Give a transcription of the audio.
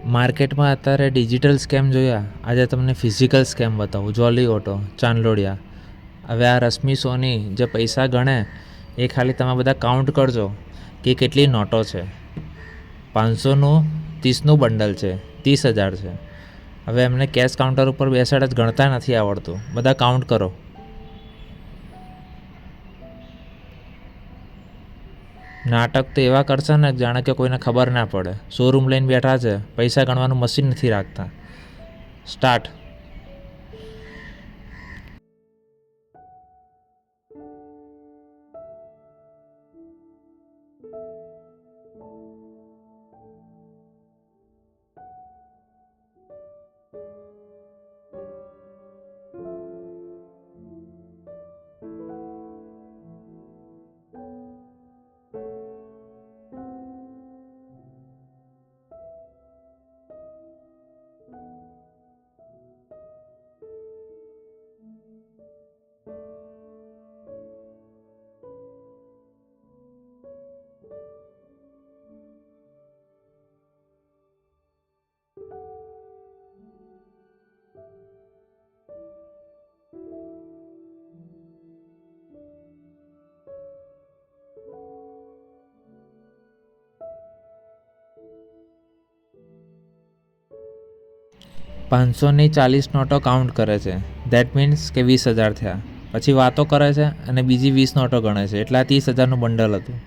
માર્કેટમાં અત્યારે digital scam જોયા, આજે તમને ફિઝિકલ સ્કેમ બતાવું. જોલી ઓટો, ચાંદલોડિયા. હવે આ રશ્મિ સોની જે પૈસા ગણે એ ખાલી તમે બધા કાઉન્ટ કરજો કે કેટલી નોટો છે. 500નું 30નું બંડલ છે, 30,000 છે. હવે એમને કેશ કાઉન્ટર ઉપર બેસાડે જ ગણતા નથી આવડતું, બધા કાઉન્ટ કરો. નાટક તો એવા કરશે ને જાણે કે કોઈને ખબર ના પડે. શોરૂમ લઈને બેઠા છે, પૈસા ગણવાનું મશીન નથી રાખતા. સ્ટાર્ટ. પાંચસોની 40 નોટો કાઉન્ટ કરે છે. દેટ મીન્સ કે 20,000 થયા. પછી વાતો કરે છે અને બીજી 20 નોટો ગણે છે, એટલે આ 30,000નું બંડલ હતું.